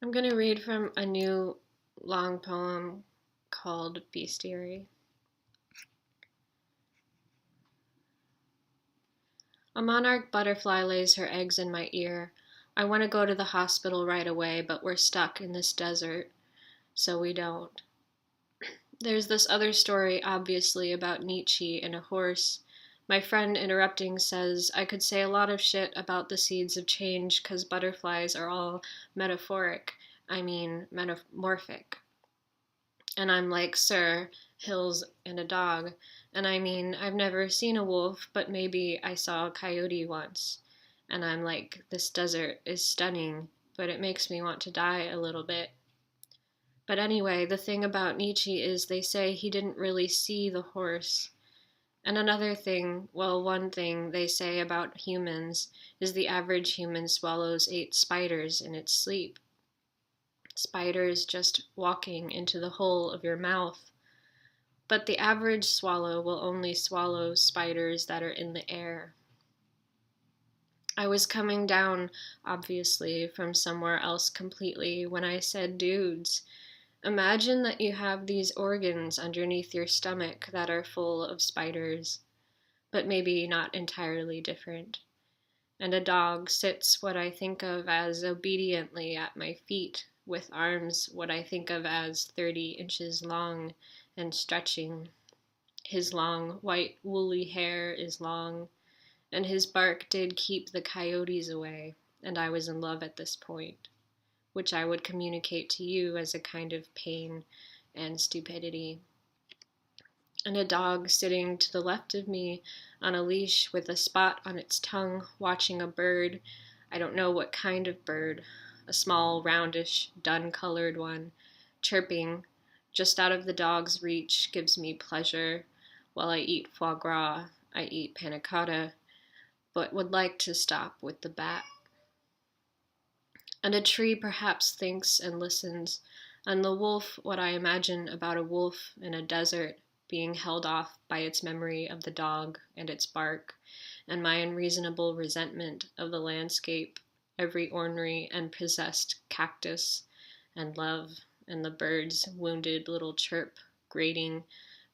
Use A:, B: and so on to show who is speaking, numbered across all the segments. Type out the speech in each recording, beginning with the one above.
A: I'm going to read from a new long poem called Bestiary. A monarch butterfly lays her eggs in my ear. I want to go to the hospital right away, but we're stuck in this desert, so we don't. There's this other story, obviously, about Nietzsche and a horse. My friend interrupting says I could say a lot of shit about the seeds of change because butterflies are all metamorphic. And I'm like, sir, hills and a dog. And I mean, I've never seen a wolf, but maybe I saw a coyote once. And I'm like, this desert is stunning, but it makes me want to die a little bit. But anyway, the thing about Nietzsche is they say he didn't really see the horse. And another thing, well, one thing they say about humans is the average human swallows 8 spiders in its sleep. Spiders just walking into the hole of your mouth. But the average swallow will only swallow spiders that are in the air. I was coming down, obviously, from somewhere else completely when I said, dudes, imagine that you have these organs underneath your stomach that are full of spiders, but maybe not entirely different. And a dog sits what I think of as obediently at my feet, with arms what I think of as 30 inches long and stretching. His long, white, woolly hair is long, and his bark did keep the coyotes away, and I was in love at this point, which I would communicate to you as a kind of pain and stupidity. And a dog sitting to the left of me on a leash with a spot on its tongue watching a bird. I don't know what kind of bird, a small, roundish, dun-colored one, chirping just out of the dog's reach gives me pleasure. While I eat foie gras, I eat panna cotta, but would like to stop with the bat. And a tree perhaps thinks and listens, and the wolf what I imagine about a wolf in a desert being held off by its memory of the dog and its bark, and my unreasonable resentment of the landscape, every ornery and possessed cactus, and love, and the bird's wounded little chirp, grating,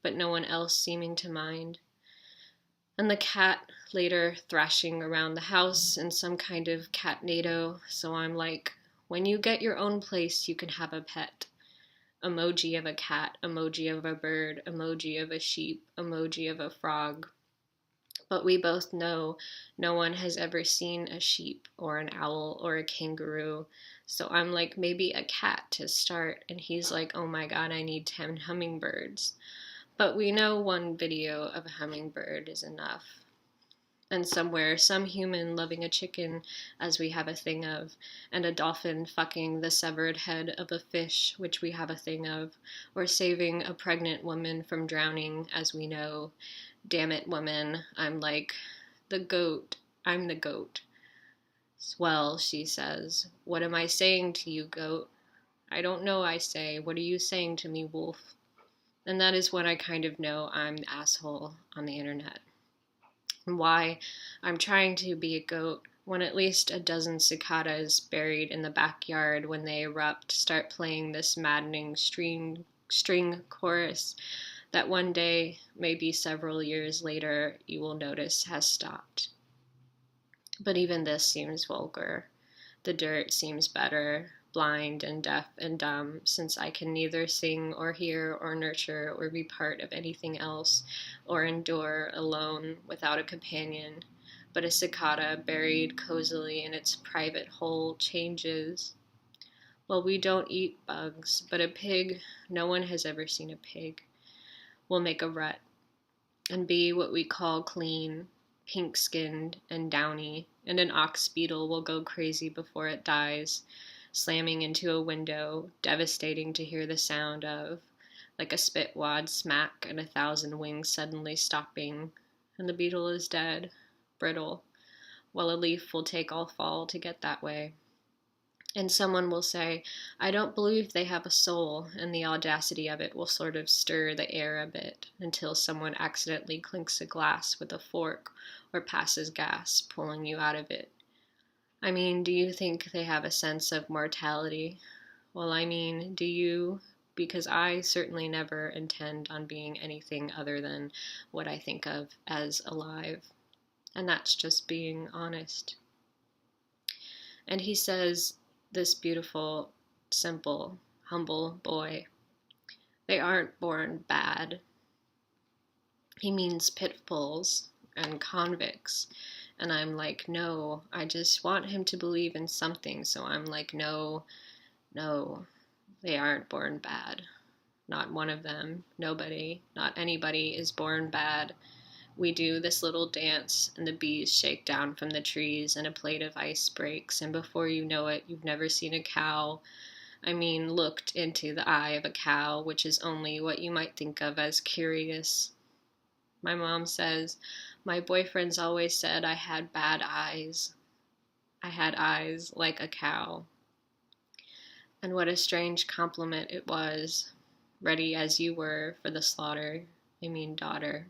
A: but no one else seeming to mind. And the cat later thrashing around the house in some kind of catnado, so I'm like, when you get your own place, you can have a pet. Emoji of a cat, emoji of a bird, emoji of a sheep, emoji of a frog. But we both know no one has ever seen a sheep or an owl or a kangaroo. So I'm like, maybe a cat to start. And he's like, oh my god, I need 10 hummingbirds. But we know one video of a hummingbird is enough. And somewhere, some human loving a chicken, as we have a thing of, and a dolphin fucking the severed head of a fish, which we have a thing of, or saving a pregnant woman from drowning, as we know. Damn it, woman. I'm like, the goat. I'm the goat. Well, she says, what am I saying to you, goat? I don't know, I say. What are you saying to me, wolf? And that is when I kind of know I'm the asshole on the internet. And why I'm trying to be a goat when at least a dozen cicadas buried in the backyard when they erupt start playing this maddening string chorus that one day, maybe several years later, you will notice has stopped. But even this seems vulgar. The dirt seems better, blind and deaf and dumb, since I can neither sing or hear or nurture or be part of anything else, or endure alone without a companion. But a cicada buried cozily in its private hole changes. Well, we don't eat bugs, but a pig, no one has ever seen a pig, will make a rut and be what we call clean, pink-skinned and downy, and an ox beetle will go crazy before it dies, slamming into a window, devastating to hear the sound of, like a spit wad smack and 1,000 wings suddenly stopping, and the beetle is dead, brittle, while a leaf will take all fall to get that way. And someone will say, I don't believe they have a soul, and the audacity of it will sort of stir the air a bit until someone accidentally clinks a glass with a fork or passes gas, pulling you out of it. I mean, do you think they have a sense of mortality? Well, I mean, do you? Because I certainly never intend on being anything other than what I think of as alive. And that's just being honest. And he says, this beautiful, simple, humble boy, they aren't born bad. He means pitfalls and convicts. And I'm like, no, I just want him to believe in something. So I'm like, no, no, they aren't born bad. Not one of them. Nobody, not anybody is born bad. We do this little dance, and the bees shake down from the trees, and a plate of ice breaks, and before you know it, you've never seen a cow. I mean, looked into the eye of a cow, which is only what you might think of as curious. My mom says, my boyfriend's always said I had bad eyes. I had eyes like a cow. And what a strange compliment it was, ready as you were for the slaughter, daughter.